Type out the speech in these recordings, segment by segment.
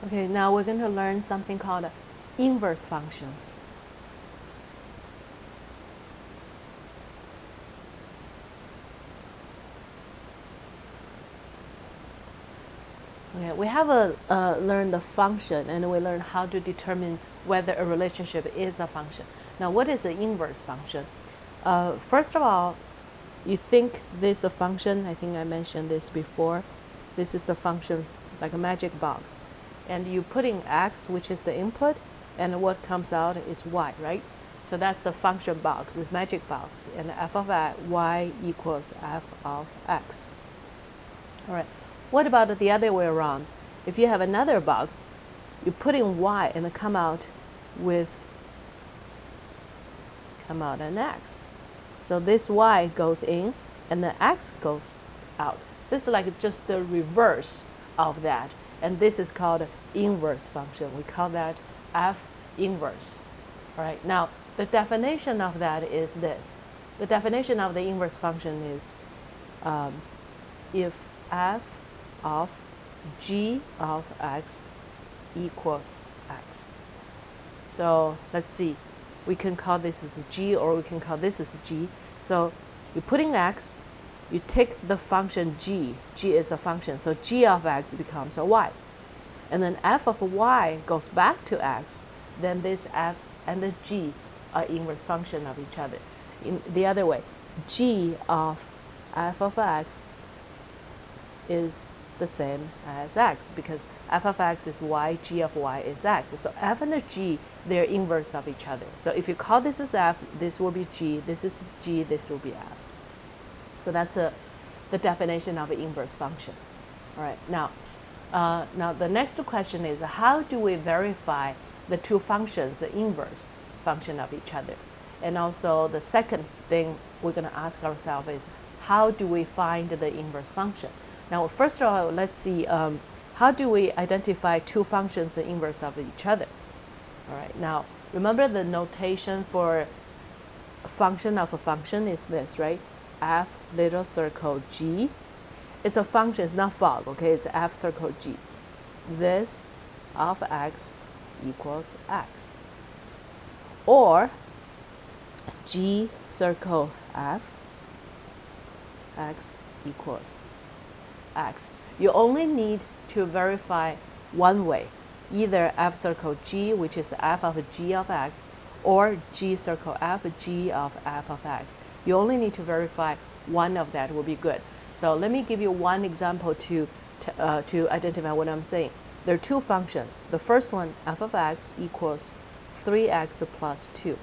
Okay, now we're going to learn something called inverse function. Okay, we have learned the function, and we learned how to determine whether a relationship is a function. Now, what is the inverse function? First of all, you think this is a function. I think I mentioned this before. This is a function like a magic box. And you put in x, which is the input, and what comes out is y, right? So that's the function box, the magic box. And f of y equals f of x. All right. What about the other way around? If you have another box, you put in y and come out an x. So this y goes in and the x goes out. So it's like just the reverse of that. And this is called inverse function. We call that f inverse. All right. Now, the definition of that is this. The definition of the inverse function is if f of g of x equals x. So let's see. We can call this as g, or we can call this as g. So you put in x, you take the function g. G is a function, so g of x becomes a y. And then f of y goes back to x. Then this f and the g are inverse function of each other. In the other way, g of f of x is the same as x, because f of x is y, g of y is x. So f and the g, they're inverse of each other. So if you call this as f, this will be g, this is g, this will be f. So that's the definition of an inverse function. All right, now the next question is, how do we verify the two functions, the inverse function of each other? And also the second thing we're going to ask ourselves is, how do we find the inverse function? Now, first of all, let's see, how do we identify two functions the inverse of each other? All right, now, remember the notation for a function of a function is this, right? F little circle g. It's a function, it's not fog, okay? It's f circle g. This of x equals x. Or g circle f, x equals x. You only need to verify one way, either f circle g, which is f of g of x, or g circle f, g of f of x. You only need to verify one of that will be good. So let me give you one example to identify what I'm saying. There are two functions. The first one, f of x equals 3x plus 2.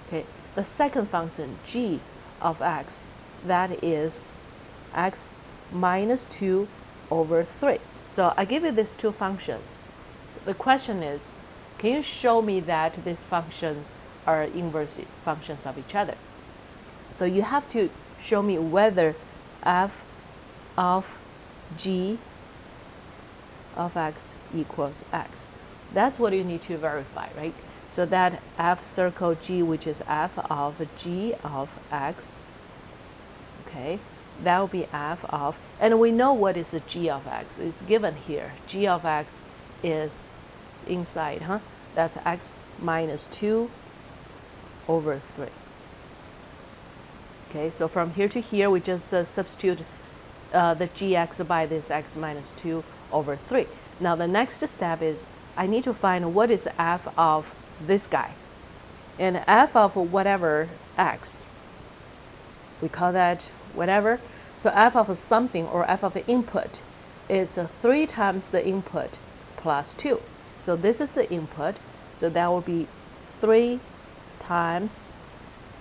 Okay. The second function, g of x, that is x minus 2 over 3. So I give you these two functions. The question is, can you show me that these functions are inverse functions of each other? So you have to show me whether f of g of x equals x. That's what you need to verify, right? So that f circle g, which is f of g of x, okay, that will be f of, and we know what is the g of x. It's given here. G of x is inside, huh? That's x minus 2 over 3. Okay, so from here to here, we just substitute the gx by this x minus 2 over 3. Now the next step is, I need to find what is f of this guy. And f of whatever x, we call that whatever. So f of something, or f of input, is 3 times the input plus 2. So this is the input. So that will be 3 times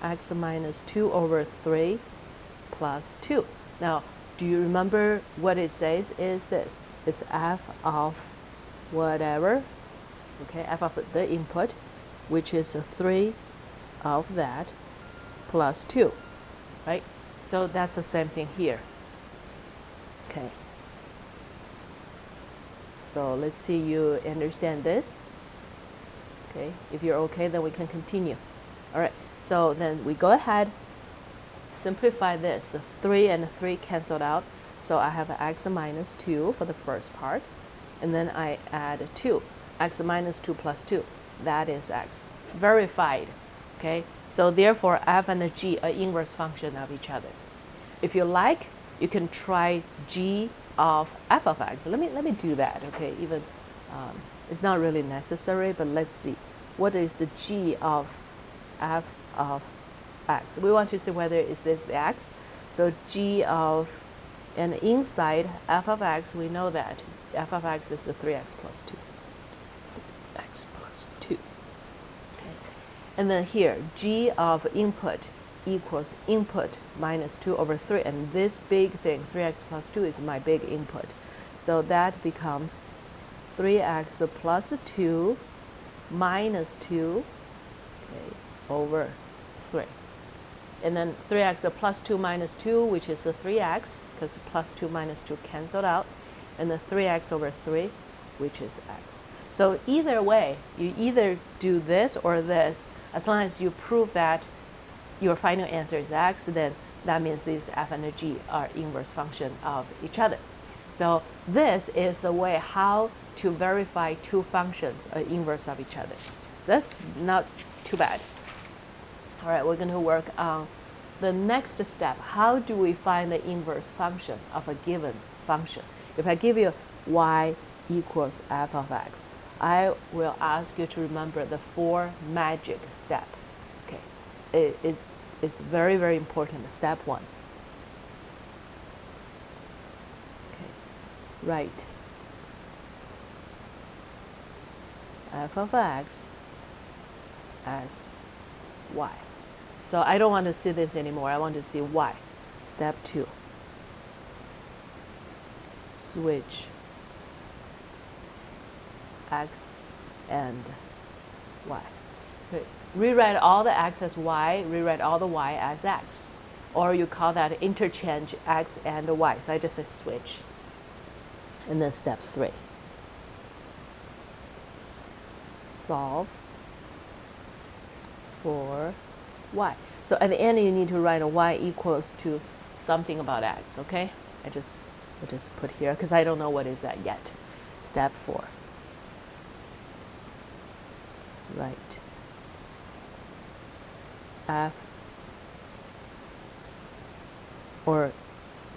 x minus 2 over 3 plus 2. Now, do you remember what it says is this? It's f of whatever, okay, f of the input, which is 3 of that plus 2, right? So that's the same thing here. Okay. So let's see you understand this. Okay, if you're okay, then we can continue. All right, so then we go ahead, simplify this. The 3 and 3 canceled out. So I have x minus 2 for the first part. and then I add 2. X minus 2 plus 2, that is x. Verified, okay? So therefore, f and g are inverse function of each other. If you like, you can try g of f of x. Let me do that, okay? Even it's not really necessary, but let's see. What is the g of f of x? We want to see whether is this the x. So g of, and inside f of x, we know that f of x is the 3x plus 2. 3x plus 2. Okay. And then here, g of input equals input minus 2 over 3. And this big thing, 3x plus 2, is my big input. So that becomes 3x plus 2 minus 2, okay, over 3. And then 3x plus 2 minus 2, which is the 3x, because plus 2 minus 2 canceled out. And the 3x over 3, which is x. So either way, you either do this or this. As long as you prove that your final answer is x, then that means these f and g are inverse function of each other. So this is the way how to verify two functions are inverse of each other. So that's not too bad. All right, we're going to work on the next step. How do we find the inverse function of a given function? If I give you y equals f of x, I will ask you to remember the 4 magic step. Okay, it's very, very important. Step 1. Okay, write f of x as y. So I don't want to see this anymore. I want to see y. Step 2. Switch x and y. Okay. Rewrite all the x as y, rewrite all the y as x. Or you call that interchange x and y. So I just say switch. And then step 3. Solve for y. So at the end, you need to write a y equals to something about x, okay? I just put here because I don't know what is that yet. Step 4. Write f or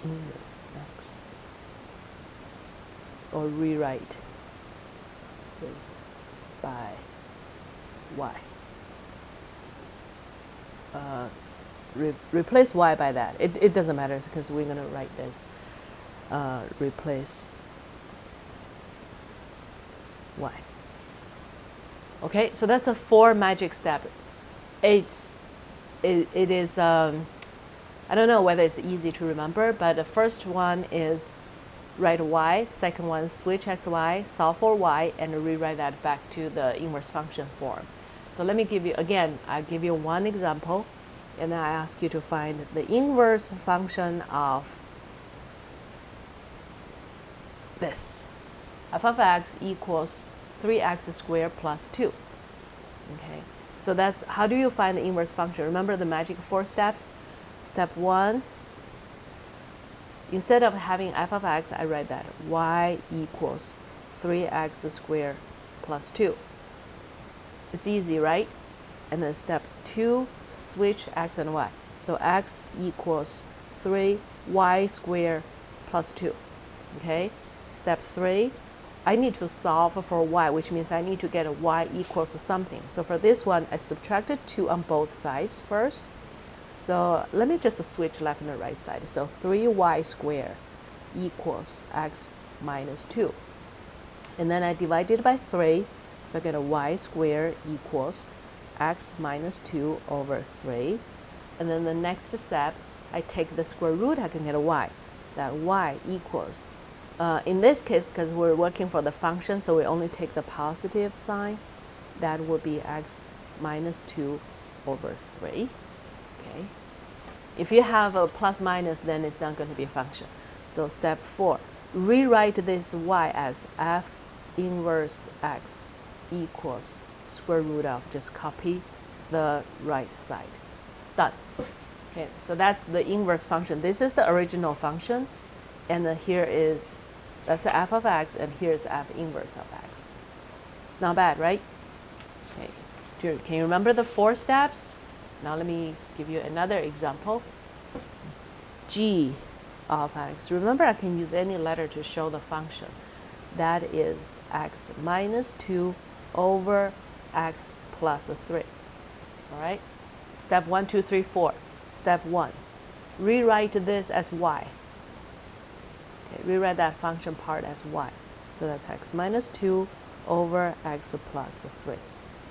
inverse x, or rewrite this by y. Replace y by that. It doesn't matter because we're going to write this. Replace y. Okay, so that's a 4 magic step. It is, I don't know whether it's easy to remember, but the first one is write y, second one switch xy, solve for y, and rewrite that back to the inverse function form. So let me give you, again, I'll give you one example, and then I ask you to find the inverse function of this. F of x equals 3x squared plus 2. Okay, so that's, how do you find the inverse function? Remember the magic 4 steps? Step 1, instead of having f of x, I write that y equals 3x squared plus 2. It's easy, right? And then step 2, switch x and y. So x equals 3y squared plus 2. Okay? Step 3, I need to solve for y, which means I need to get a y equals something. So for this one, I subtracted 2 on both sides first. So let me just switch left and right side. So 3y squared equals x minus 2. And then I divide it by 3. So I get a y squared equals x minus 2 over 3. And then the next step, I take the square root, I can get a y. That y equals, in this case, because we're working for the function, so we only take the positive sign. That would be x minus 2 over 3. Okay. If you have a plus minus, then it's not going to be a function. So step 4, rewrite this y as f inverse x equals square root of, just copy the right side. Done. Okay, so that's the inverse function. This is the original function, and here is That's the f of x, and here's f inverse of x. It's not bad, right? Okay. Can you remember the 4 steps? Now let me give you another example. G of x. Remember, I can use any letter to show the function. That is x minus 2 over x plus 3. All right? Step 1, 2, 3, 4. Step 1. Rewrite this as y. Okay, rewrite that function part as y. So that's x minus 2 over x plus 3.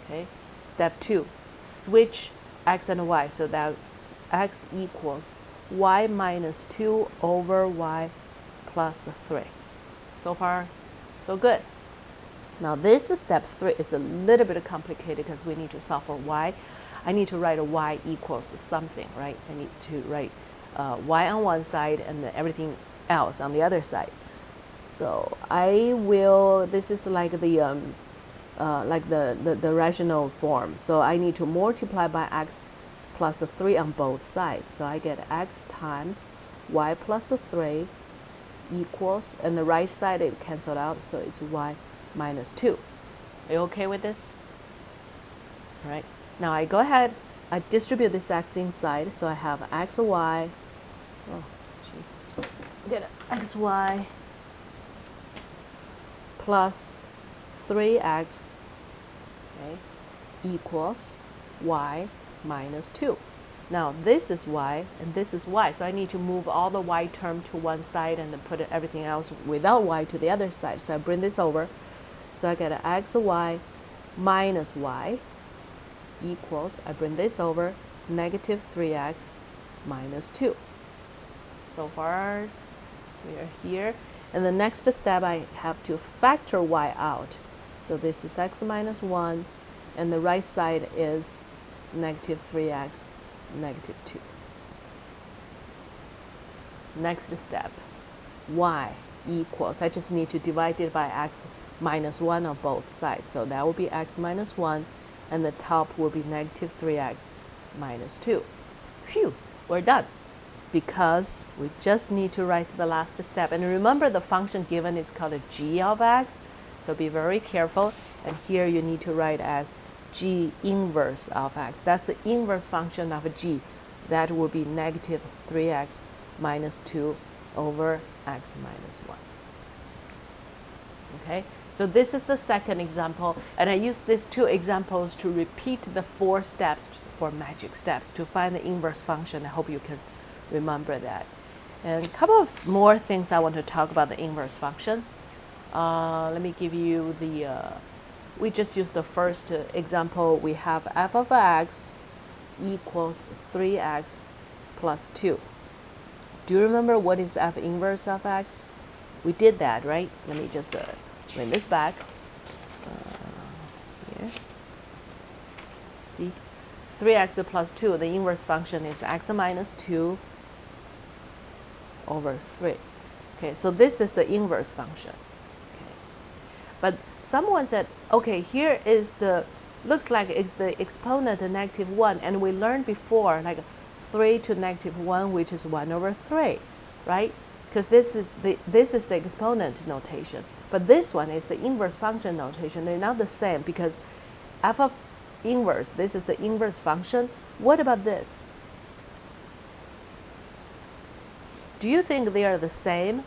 Okay. Step 2. Switch x and y. So that's x equals y minus 2 over y plus 3. So far, so good. Now this is step 3. It's a little bit complicated because we need to solve for y. I need to write a y equals something, right? I need to write y on one side and then everything else on the other side. So I will, this is like the rational form. So I need to multiply by x plus 3 on both sides. So I get x times y plus 3 equals, and the right side it canceled out, so it's y minus 2. Are you okay with this? All right. Now I go ahead, I distribute this x inside, so I have xy, get xy plus 3x, okay, equals y minus 2. Now this is y and this is y, so I need to move all the y term to one side and then put everything else without y to the other side. So I bring this over, so I get xy minus y equals, I bring this over, negative 3x minus 2. So far, we are here. And the next step, I have to factor y out. So this is x minus 1, and the right side is negative 3x, negative 2. Next step, y equals, I just need to divide it by x minus 1 on both sides. So that will be x minus 1, and the top will be negative 3x minus 2. Phew, we're done. Because we just need to write the last step. And remember, the function given is called a g of x, so be very careful. And here you need to write as g inverse of x. That's the inverse function of a g. That will be negative 3x minus 2 over x minus 1. Okay, so this is the second example, and I use these 2 examples to repeat the 4 steps for magic steps to find the inverse function. I hope you can remember that. And a couple of more things I want to talk about the inverse function. Let me give you the, we just use the first example. We have f of x equals 3x plus 2. Do you remember what is f inverse of x? We did that, right? Let me just bring this back. Here. See? 3x plus 2, the inverse function is x minus 2 over 3. Okay, so this is the inverse function. Okay. But someone said, okay, here is the, looks like it's the exponent negative 1, and we learned before, like 3 to negative 1, which is 1 over 3, right? Because this is the exponent notation. But this one is the inverse function notation. They're not the same because f of inverse, this is the inverse function. What about this? Do you think they are the same?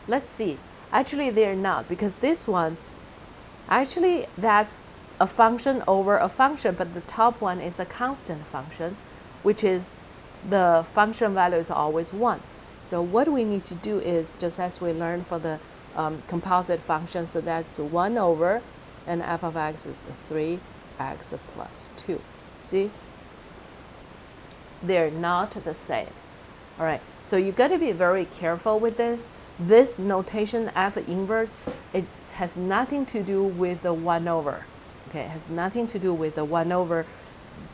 Let's see. Actually, they're not, because this one, actually that's a function over a function, but the top one is a constant function, which is the function value is always 1. So what we need to do is, just as we learned for the composite function, so that's 1 over, and f of x is 3x plus 2. See? They're not the same. All right, so you got to be very careful with this. This notation f inverse, it has nothing to do with the 1 over. Okay, it has nothing to do with the 1 over,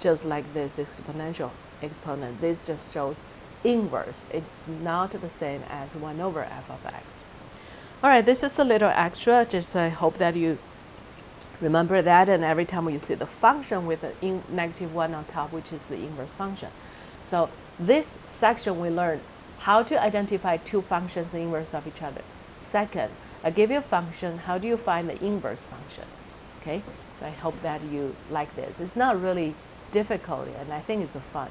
just like this exponential exponent. This just shows inverse. It's not the same as 1 over f of x. All right, this is a little extra. Just I hope that you remember that, and every time you see the function with a negative 1 on top, which is the inverse function. So this section we learned how to identify 2 functions inverse of each other. Second, I give you a function. How do you find the inverse function? Okay, so I hope that you like this. It's not really difficult, and I think it's fun.